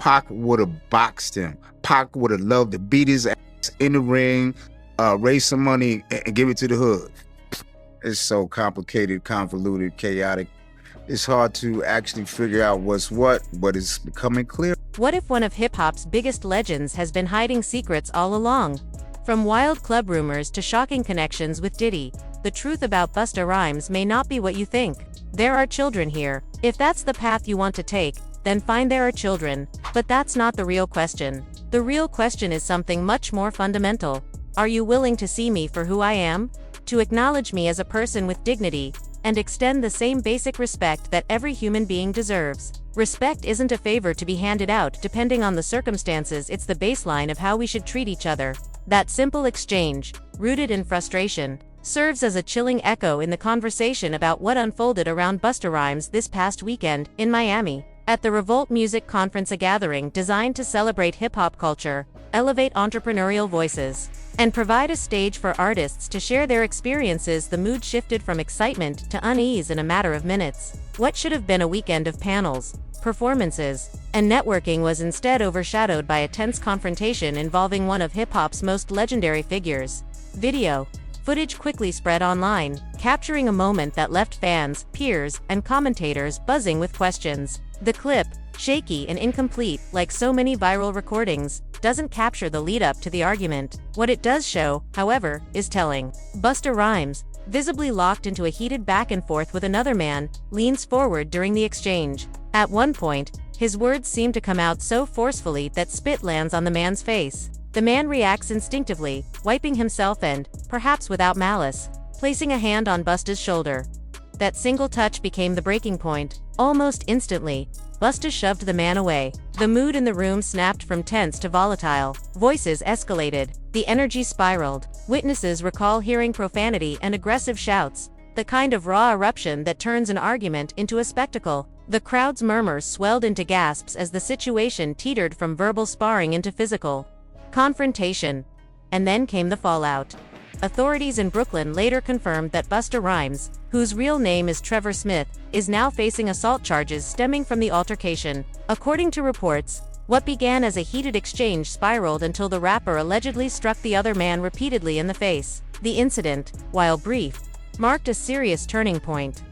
Pac would have boxed him. Pac would have loved to beat his ass in the ring, raise some money, and give it to the hood. It's so complicated, convoluted, chaotic. It's hard to actually figure out what's what, but it's becoming clear. What if one of hip-hop's biggest legends has been hiding secrets all along? From wild club rumors to shocking connections with Diddy, the truth about Busta Rhymes may not be what you think. There are children here. If that's the path you want to take, then fine, there are children. But that's not the real question. The real question is something much more fundamental. Are you willing to see me for who I am? To acknowledge me as a person with dignity, and extend the same basic respect that every human being deserves. Respect isn't a favor to be handed out depending on the circumstances, it's the baseline of how we should treat each other. That simple exchange, rooted in frustration, serves as a chilling echo in the conversation about what unfolded around Busta Rhymes this past weekend in Miami. At the Revolt Music Conference, a gathering designed to celebrate hip-hop culture, elevate entrepreneurial voices, and provide a stage for artists to share their experiences, the mood shifted from excitement to unease in a matter of minutes. What should have been a weekend of panels, performances, and networking was instead overshadowed by a tense confrontation involving one of hip-hop's most legendary figures. Video footage quickly spread online, capturing a moment that left fans, peers, and commentators buzzing with questions. The clip, shaky and incomplete, like so many viral recordings, doesn't capture the lead-up to the argument. What it does show, however, is telling. Busta Rhymes, visibly locked into a heated back-and-forth with another man, leans forward during the exchange. At one point, his words seem to come out so forcefully that spit lands on the man's face. The man reacts instinctively, wiping himself and, perhaps without malice, placing a hand on Busta's shoulder. That single touch became the breaking point. Almost instantly, Busta shoved the man away. The mood in the room snapped from tense to volatile. Voices escalated. The energy spiraled. Witnesses recall hearing profanity and aggressive shouts, the kind of raw eruption that turns an argument into a spectacle. The crowd's murmurs swelled into gasps as the situation teetered from verbal sparring into physical confrontation. And then came the fallout. Authorities in Brooklyn later confirmed that Busta Rhymes, whose real name is Trevor Smith, is now facing assault charges stemming from the altercation. According to reports, what began as a heated exchange spiraled until the rapper allegedly struck the other man repeatedly in the face. The incident, while brief, marked a serious turning point.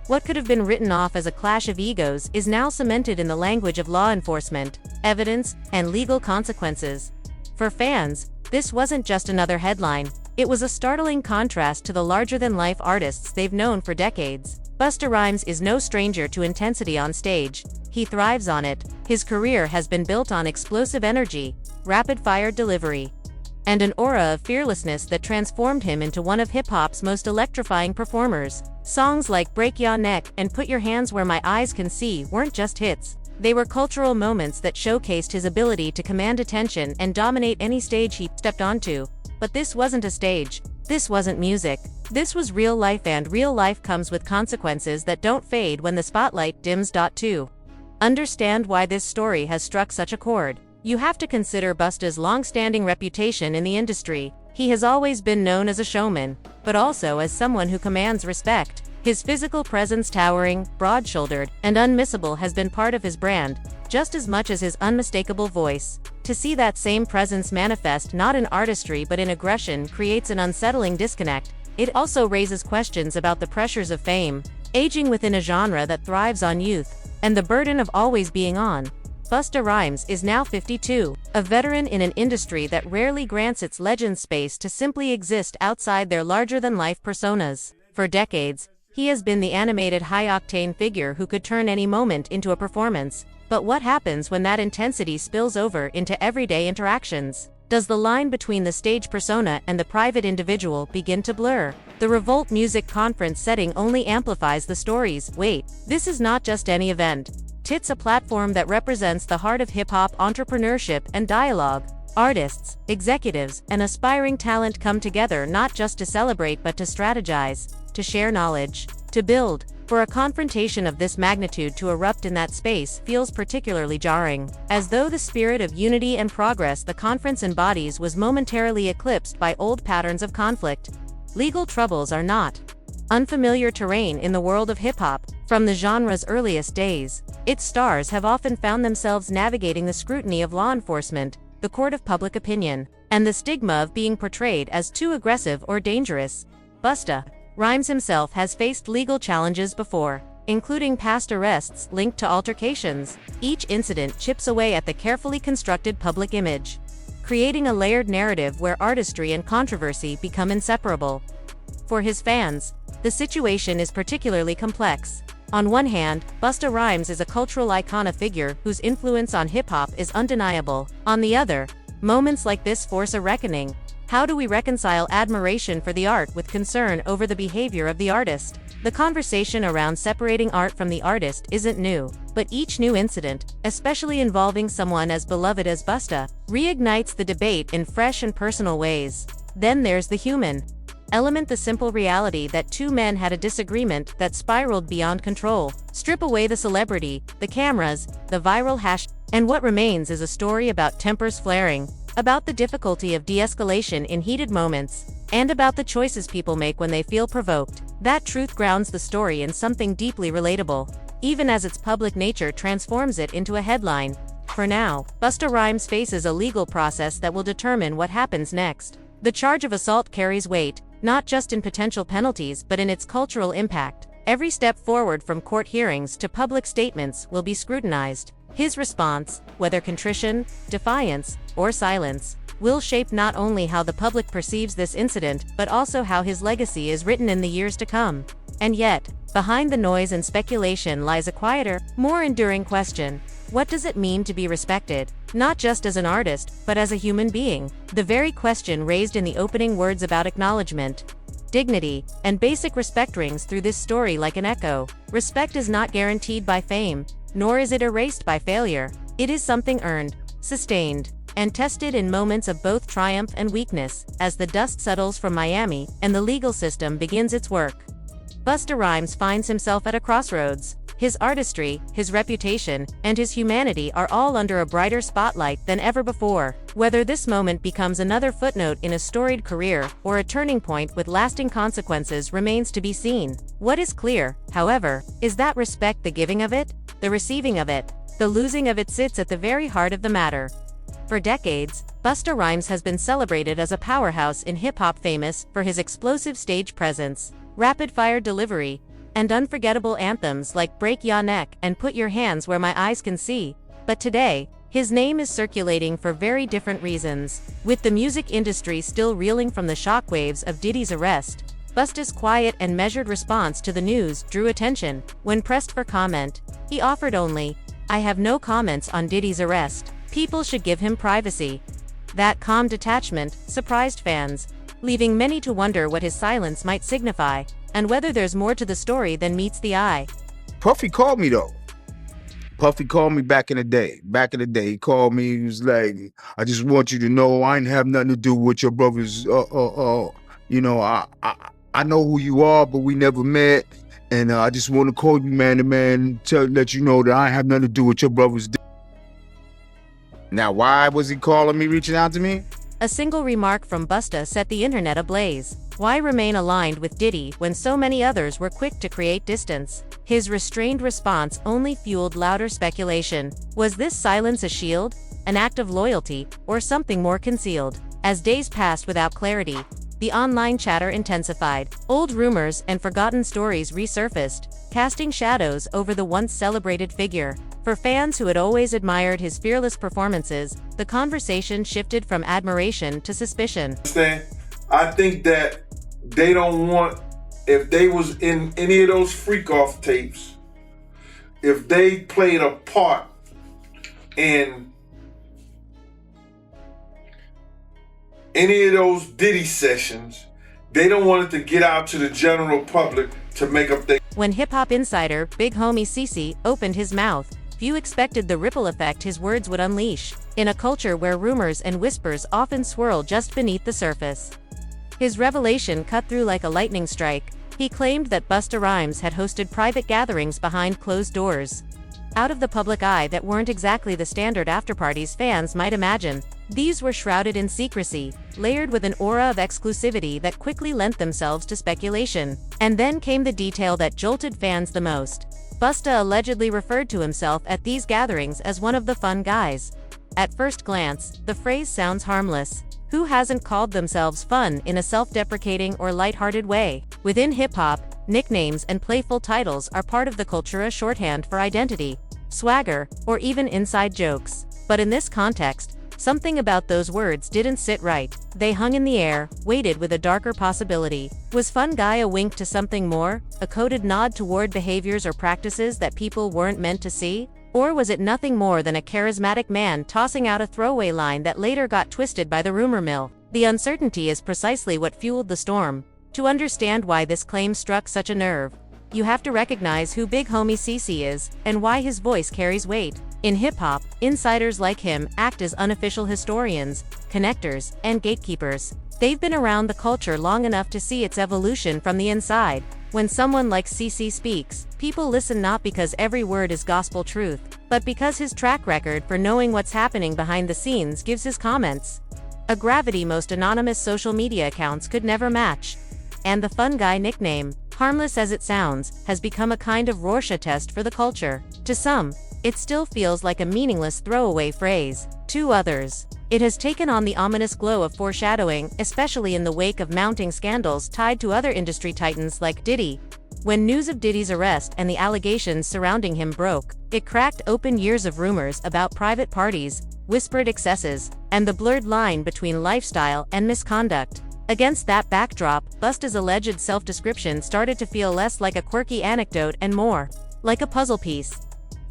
What could have been written off as a clash of egos is now cemented in the language of law enforcement, evidence, and legal consequences. For fans, this wasn't just another headline. It was a startling contrast to the larger-than-life artists they've known for decades. Busta Rhymes is no stranger to intensity on stage. He thrives on it. His career has been built on explosive energy, rapid-fire delivery, and an aura of fearlessness that transformed him into one of hip-hop's most electrifying performers. Songs like Break Ya Neck and Put Your Hands Where My Eyes Can See weren't just hits. They were cultural moments that showcased his ability to command attention and dominate any stage he stepped onto. But this wasn't a stage. This wasn't music. This was real life, and real life comes with consequences that don't fade when the spotlight dims. To understand why this story has struck such a chord, you have to consider Busta's long-standing reputation in the industry. He has always been known as a showman, but also as someone who commands respect. His physical presence, towering, broad-shouldered, and unmissable, has been part of his brand, just as much as his unmistakable voice. To see that same presence manifest not in artistry but in aggression creates an unsettling disconnect. It also raises questions about the pressures of fame, aging within a genre that thrives on youth, and the burden of always being on. Busta Rhymes is now 52, a veteran in an industry that rarely grants its legends space to simply exist outside their larger-than-life personas. For decades, he has been the animated high-octane figure who could turn any moment into a performance. But what happens when that intensity spills over into everyday interactions? Does the line between the stage persona and the private individual begin to blur? The Revolt Music Conference setting only amplifies the stories. Wait, this is not just any event. It's a platform that represents the heart of hip-hop entrepreneurship and dialogue. Artists, executives, and aspiring talent come together not just to celebrate but to strategize, to share knowledge, to build. For a confrontation of this magnitude to erupt in that space feels particularly jarring, as though the spirit of unity and progress the conference embodies was momentarily eclipsed by old patterns of conflict. Legal troubles are not unfamiliar terrain in the world of hip-hop. From the genre's earliest days, its stars have often found themselves navigating the scrutiny of law enforcement, the court of public opinion, and the stigma of being portrayed as too aggressive or dangerous. Busta Rhymes himself has faced legal challenges before, including past arrests linked to altercations. Each incident chips away at the carefully constructed public image, creating a layered narrative where artistry and controversy become inseparable. For his fans, the situation is particularly complex. On one hand, Busta Rhymes is a cultural icon, a figure whose influence on hip-hop is undeniable. On the other, moments like this force a reckoning. How do we reconcile admiration for the art with concern over the behavior of the artist? The conversation around separating art from the artist isn't new, but each new incident, especially involving someone as beloved as Busta, reignites the debate in fresh and personal ways. Then there's the human element, the simple reality that two men had a disagreement that spiraled beyond control. Strip away the celebrity, the cameras, the viral hash, and what remains is a story about tempers flaring, about the difficulty of de-escalation in heated moments, and about the choices people make when they feel provoked. That truth grounds the story in something deeply relatable, even as its public nature transforms it into a headline. For now, Busta Rhymes faces a legal process that will determine what happens next. The charge of assault carries weight, not just in potential penalties but in its cultural impact. Every step forward from court hearings to public statements will be scrutinized. His response, whether contrition, defiance, or silence, will shape not only how the public perceives this incident but also how his legacy is written in the years to come. And yet, behind the noise and speculation lies a quieter, more enduring question. What does it mean to be respected, not just as an artist, but as a human being? The very question raised in the opening words about acknowledgement, dignity, and basic respect rings through this story like an echo. Respect is not guaranteed by fame, nor is it erased by failure. It is something earned, sustained, and tested in moments of both triumph and weakness. As the dust settles from Miami and the legal system begins its work, Busta Rhymes finds himself at a crossroads. His artistry, his reputation, and his humanity are all under a brighter spotlight than ever before. Whether this moment becomes another footnote in a storied career or a turning point with lasting consequences remains to be seen. What is clear, however, is that respect, the giving of it, the receiving of it, the losing of it, sits at the very heart of the matter. For decades, Busta Rhymes has been celebrated as a powerhouse in hip-hop, famous for his explosive stage presence, rapid-fire delivery, and unforgettable anthems like Break Ya Neck and Put Your Hands Where My Eyes Can See. But today, his name is circulating for very different reasons. With the music industry still reeling from the shockwaves of Diddy's arrest, Busta's quiet and measured response to the news drew attention. When pressed for comment, he offered only, "I have no comments on Diddy's arrest. People should give him privacy." That calm detachment surprised fans, leaving many to wonder what his silence might signify, and whether there's more to the story than meets the eye. Puffy called me though. Puffy called me back in the day. He called me. He was like, "I just want you to know I ain't have nothing to do with your brothers. You know, I know who you are, but we never met. And I just want to call you man to man to let you know that I ain't have nothing to do with your brothers." Now, why was he calling me, reaching out to me? A single remark from Busta set the internet ablaze. Why remain aligned with Diddy when so many others were quick to create distance? His restrained response only fueled louder speculation. Was this silence a shield, an act of loyalty, or something more concealed? As days passed without clarity, the online chatter intensified. Old rumors and forgotten stories resurfaced, casting shadows over the once celebrated figure. For fans who had always admired his fearless performances, the conversation shifted from admiration to suspicion. I think that they don't want, if they was in any of those freak-off tapes, if they played a part in any of those Diddy sessions, they don't want it to get out to the general public to make up their... When hip-hop insider Big Homie CeCe opened his mouth, few expected the ripple effect his words would unleash, in a culture where rumors and whispers often swirl just beneath the surface. His revelation cut through like a lightning strike. He claimed that Busta Rhymes had hosted private gatherings behind closed doors, out of the public eye, that weren't exactly the standard afterparties fans might imagine. These were shrouded in secrecy, layered with an aura of exclusivity that quickly lent themselves to speculation. And then came the detail that jolted fans the most. Busta allegedly referred to himself at these gatherings as one of the fun guys. At first glance, the phrase sounds harmless. Who hasn't called themselves fun in a self-deprecating or lighthearted way? Within hip-hop, nicknames and playful titles are part of the culture, shorthand for identity, swagger, or even inside jokes. But in this context, something about those words didn't sit right. They hung in the air, weighted with a darker possibility. Was fun guy a wink to something more? A coded nod toward behaviors or practices that people weren't meant to see? Or was it nothing more than a charismatic man tossing out a throwaway line that later got twisted by the rumor mill? The uncertainty is precisely what fueled the storm. To understand why this claim struck such a nerve, you have to recognize who Big Homie CC is, and why his voice carries weight. In hip-hop, insiders like him act as unofficial historians, connectors, and gatekeepers. They've been around the culture long enough to see its evolution from the inside. When someone like CC speaks, people listen not because every word is gospel truth, but because his track record for knowing what's happening behind the scenes gives his comments a gravity most anonymous social media accounts could never match. And the fun guy nickname, harmless as it sounds, has become a kind of Rorschach test for the culture. To some, it still feels like a meaningless throwaway phrase. To others, it has taken on the ominous glow of foreshadowing, especially in the wake of mounting scandals tied to other industry titans like Diddy. When news of Diddy's arrest and the allegations surrounding him broke, it cracked open years of rumors about private parties, whispered excesses, and the blurred line between lifestyle and misconduct. Against that backdrop, Busta's alleged self-description started to feel less like a quirky anecdote and more like a puzzle piece.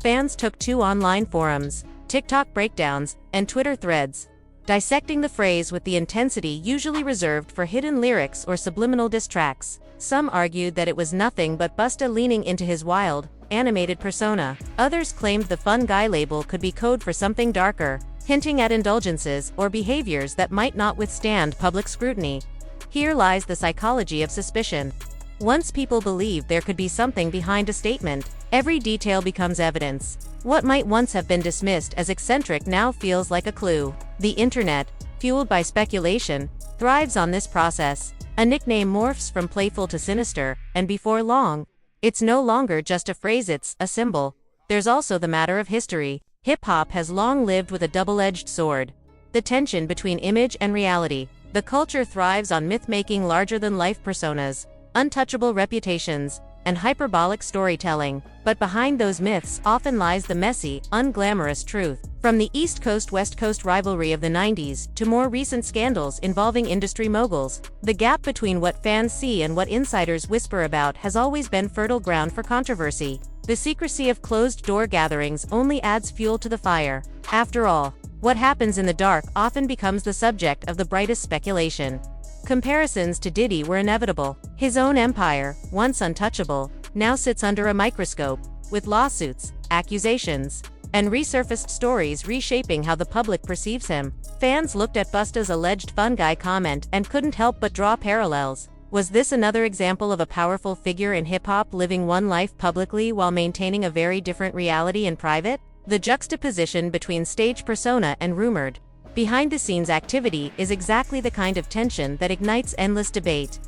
Fans took to online forums, TikTok breakdowns, and Twitter threads, dissecting the phrase with the intensity usually reserved for hidden lyrics or subliminal diss tracks. Some argued that it was nothing but Busta leaning into his wild, animated persona. Others claimed the fun guy label could be code for something darker, hinting at indulgences or behaviors that might not withstand public scrutiny. Here lies the psychology of suspicion. Once people believe there could be something behind a statement, every detail becomes evidence. What might once have been dismissed as eccentric now feels like a clue. The internet, fueled by speculation, thrives on this process. A nickname morphs from playful to sinister, and before long, it's no longer just a phrase, it's a symbol. There's also the matter of history. Hip-hop has long lived with a double-edged sword. The tension between image and reality. The culture thrives on myth-making larger-than-life personas, untouchable reputations, and hyperbolic storytelling. But behind those myths often lies the messy, unglamorous truth. From the East Coast-West Coast rivalry of the 90s to more recent scandals involving industry moguls, the gap between what fans see and what insiders whisper about has always been fertile ground for controversy. The secrecy of closed-door gatherings only adds fuel to the fire. After all, what happens in the dark often becomes the subject of the brightest speculation. Comparisons to Diddy were inevitable. His own empire, once untouchable, now sits under a microscope, with lawsuits, accusations, and resurfaced stories reshaping how the public perceives him. Fans looked at Busta's alleged fun guy comment and couldn't help but draw parallels. Was this another example of a powerful figure in hip-hop living one life publicly while maintaining a very different reality in private? The juxtaposition between stage persona and rumored, behind-the-scenes activity is exactly the kind of tension that ignites endless debate.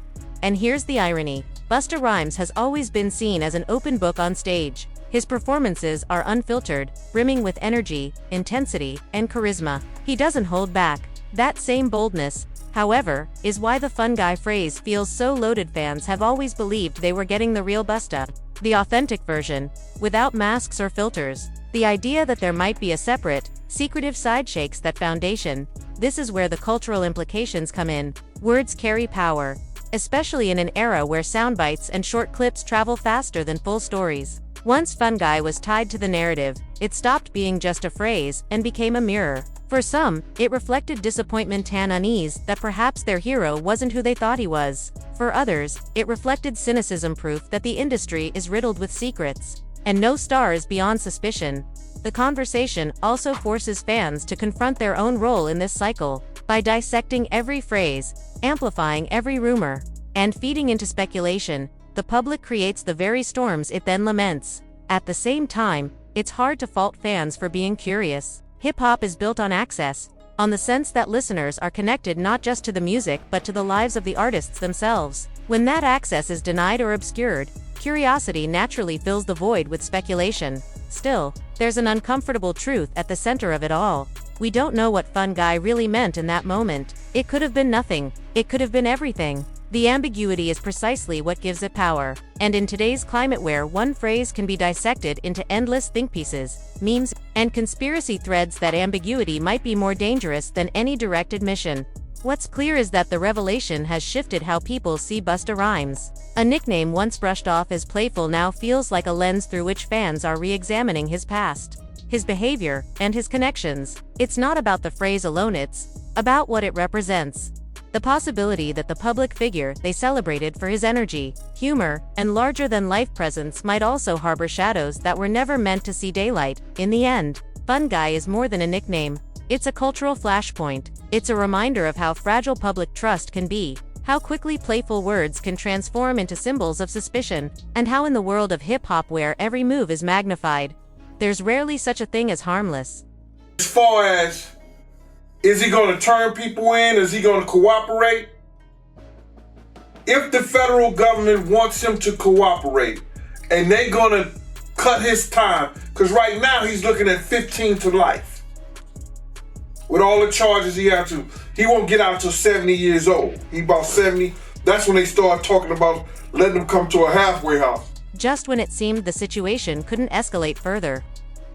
And here's the irony. Busta Rhymes has always been seen as an open book on stage. His performances are unfiltered, brimming with energy, intensity, and charisma. He doesn't hold back. That same boldness, however, is why the fun guy phrase feels so loaded. Fans have always believed they were getting the real Busta, the authentic version, without masks or filters. The idea that there might be a separate, secretive side shakes that foundation. This is where the cultural implications come in. Words carry power, especially in an era where soundbites and short clips travel faster than full stories. Once fun guy was tied to the narrative, it stopped being just a phrase and became a mirror. For some, it reflected disappointment and unease that perhaps their hero wasn't who they thought he was. For others, it reflected cynicism, proof that the industry is riddled with secrets, and no star is beyond suspicion. The conversation also forces fans to confront their own role in this cycle. By dissecting every phrase, amplifying every rumor, and feeding into speculation, the public creates the very storms it then laments. At the same time, it's hard to fault fans for being curious. Hip-hop is built on access. on the sense that listeners are connected not just to the music but to the lives of the artists themselves. When that access is denied or obscured, curiosity naturally fills the void with speculation. Still, there's an uncomfortable truth at the center of it all. We don't know what Fun Guy really meant in that moment. It could have been nothing. It could have been everything. The ambiguity is precisely what gives it power. And in today's climate where one phrase can be dissected into endless think pieces, memes, and conspiracy threads, that ambiguity might be more dangerous than any direct admission. What's clear is that the revelation has shifted how people see Busta Rhymes. A nickname once brushed off as playful now feels like a lens through which fans are re-examining his past, his behavior, and his connections. It's not about the phrase alone, it's about what it represents. The possibility that the public figure they celebrated for his energy, humor, and larger-than-life presence might also harbor shadows that were never meant to see daylight. In the end, Fun Guy is more than a nickname. It's a cultural flashpoint. It's a reminder of how fragile public trust can be, how quickly playful words can transform into symbols of suspicion, and how in the world of hip-hop where every move is magnified, there's rarely such a thing as harmless. As far as, is he going to turn people in? Is he going to cooperate? If the federal government wants him to cooperate, and they're going to cut his time, because right now he's looking at 15 to life. With all the charges he won't get out until 70 years old. He about 70. That's when they start talking about letting him come to a halfway house. Just when it seemed the situation couldn't escalate further,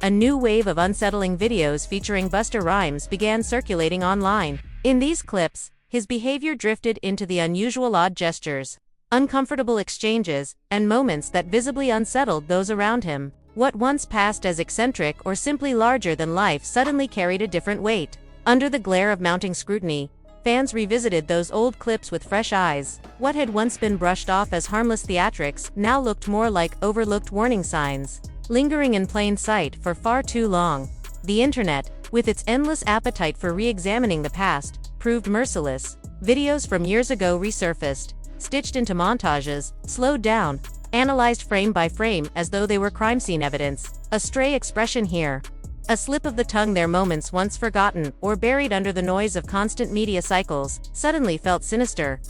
a new wave of unsettling videos featuring Busta Rhymes began circulating online. In these clips, his behavior drifted into the unusual odd gestures, uncomfortable exchanges, and moments that visibly unsettled those around him. What once passed as eccentric or simply larger than life suddenly carried a different weight. Under the glare of mounting scrutiny, fans revisited those old clips with fresh eyes. What had once been brushed off as harmless theatrics now looked more like overlooked warning signs, lingering in plain sight for far too long. The internet, with its endless appetite for re-examining the past, proved merciless. Videos from years ago resurfaced, stitched into montages, slowed down, analyzed frame by frame as though they were crime scene evidence. A stray expression here, a slip of the tongue there, moments once forgotten or buried under the noise of constant media cycles, suddenly felt sinister.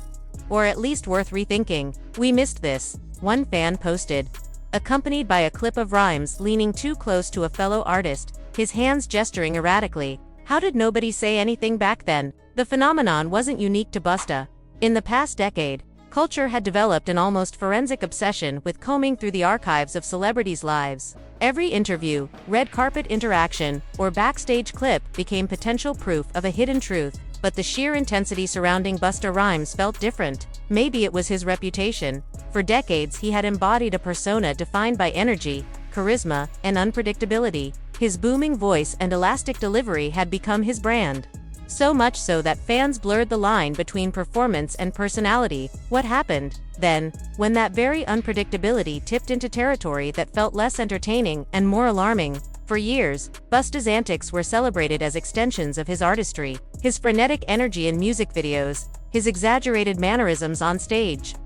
Or at least worth rethinking. "We missed this," one fan posted, accompanied by a clip of Rhymes leaning too close to a fellow artist, his hands gesturing erratically. How did nobody say anything back then? The phenomenon wasn't unique to Busta. In the past decade, culture had developed an almost forensic obsession with combing through the archives of celebrities' lives. Every interview, red carpet interaction, or backstage clip became potential proof of a hidden truth. But the sheer intensity surrounding Busta Rhymes felt different. Maybe it was his reputation. For decades he had embodied a persona defined by energy, charisma, and unpredictability. His booming voice and elastic delivery had become his brand. So much so that fans blurred the line between performance and personality. What happened, then, when that very unpredictability tipped into territory that felt less entertaining and more alarming? For years, Busta's antics were celebrated as extensions of his artistry, his frenetic energy in music videos, his exaggerated mannerisms on stage.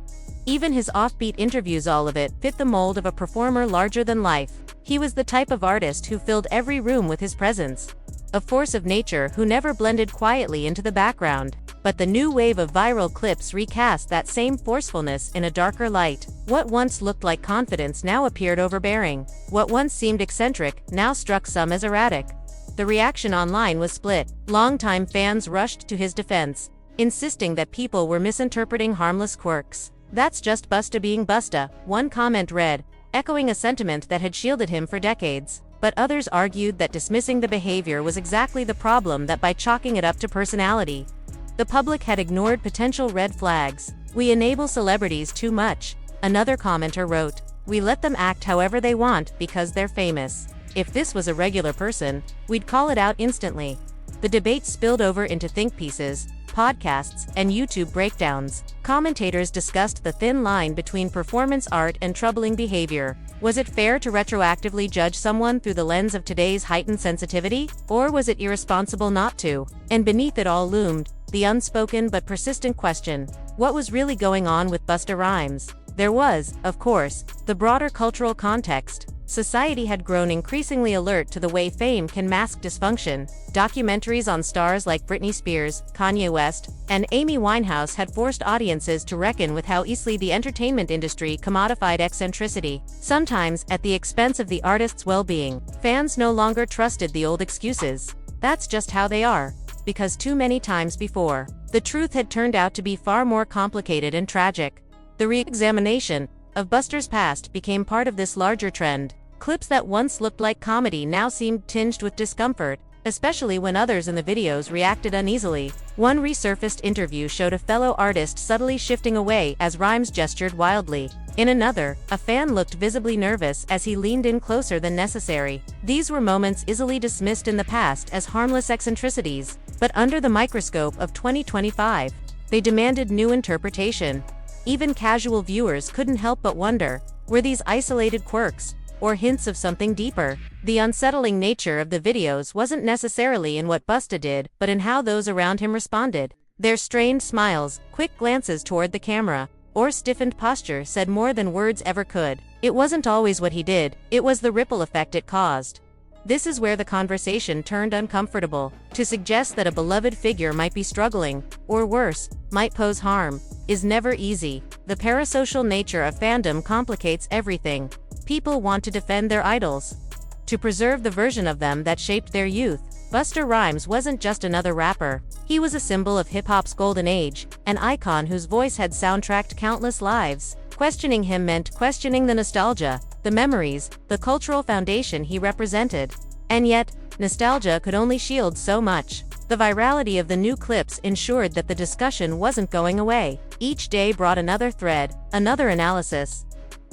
Even his offbeat interviews, all of it fit the mold of a performer larger than life. He was the type of artist who filled every room with his presence, a force of nature who never blended quietly into the background. But the new wave of viral clips recast that same forcefulness in a darker light. What once looked like confidence now appeared overbearing. What once seemed eccentric now struck some as erratic. The reaction online was split. Longtime fans rushed to his defense, insisting that people were misinterpreting harmless quirks. "That's just Busta being Busta," one comment read, echoing a sentiment that had shielded him for decades. But others argued that dismissing the behavior was exactly the problem, that by chalking it up to personality, the public had ignored potential red flags. "We enable celebrities too much," another commenter wrote. "We let them act however they want because they're famous. If this was a regular person, we'd call it out instantly." The debate spilled over into think pieces, podcasts, and YouTube breakdowns. Commentators discussed the thin line between performance art and troubling behavior. Was it fair to retroactively judge someone through the lens of today's heightened sensitivity? Or was it irresponsible not to? And beneath it all loomed the unspoken but persistent question: what was really going on with Busta Rhymes? There was, of course, the broader cultural context. Society had grown increasingly alert to the way fame can mask dysfunction. Documentaries on stars like Britney Spears, Kanye West, and Amy Winehouse had forced audiences to reckon with how easily the entertainment industry commodified eccentricity, sometimes at the expense of the artist's well-being. Fans no longer trusted the old excuses. That's just how they are. Because too many times before, the truth had turned out to be far more complicated and tragic. The re-examination of Busta's past became part of this larger trend. Clips that once looked like comedy now seemed tinged with discomfort, especially when others in the videos reacted uneasily. One resurfaced interview showed a fellow artist subtly shifting away as Rhymes gestured wildly. In another, a fan looked visibly nervous as he leaned in closer than necessary. These were moments easily dismissed in the past as harmless eccentricities, but under the microscope of 2025, they demanded new interpretation. Even casual viewers couldn't help but wonder, were these isolated quirks, or hints of something deeper? The unsettling nature of the videos wasn't necessarily in what Busta did, but in how those around him responded. Their strained smiles, quick glances toward the camera, or stiffened posture said more than words ever could. It wasn't always what he did, it was the ripple effect it caused. This is where the conversation turned uncomfortable. To suggest that a beloved figure might be struggling, or worse, might pose harm, is never easy. The parasocial nature of fandom complicates everything. People want to defend their idols, to preserve the version of them that shaped their youth. Busta Rhymes wasn't just another rapper. He was a symbol of hip-hop's golden age, an icon whose voice had soundtracked countless lives. Questioning him meant questioning the nostalgia, the memories, the cultural foundation he represented. And yet, nostalgia could only shield so much. The virality of the new clips ensured that the discussion wasn't going away. Each day brought another thread, another analysis,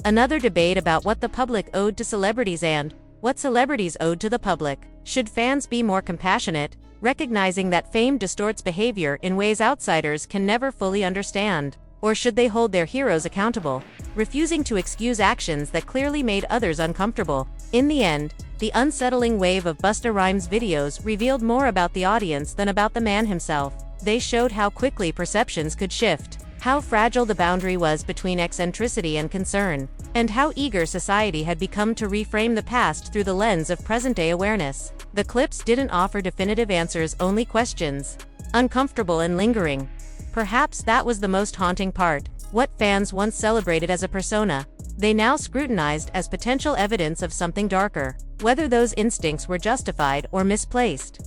another debate about what the public owed to celebrities and what celebrities owed to the public. Should fans be more compassionate, recognizing that fame distorts behavior in ways outsiders can never fully understand? Or should they hold their heroes accountable, refusing to excuse actions that clearly made others uncomfortable? In the end, the unsettling wave of Busta Rhymes videos revealed more about the audience than about the man himself. They showed how quickly perceptions could shift, how fragile the boundary was between eccentricity and concern, and how eager society had become to reframe the past through the lens of present-day awareness. The clips didn't offer definitive answers, only questions, uncomfortable and lingering. Perhaps that was the most haunting part. What fans once celebrated as a persona, they now scrutinized as potential evidence of something darker. Whether those instincts were justified or misplaced,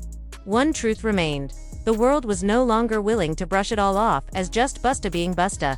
one truth remained. The world was no longer willing to brush it all off as just Busta being Busta.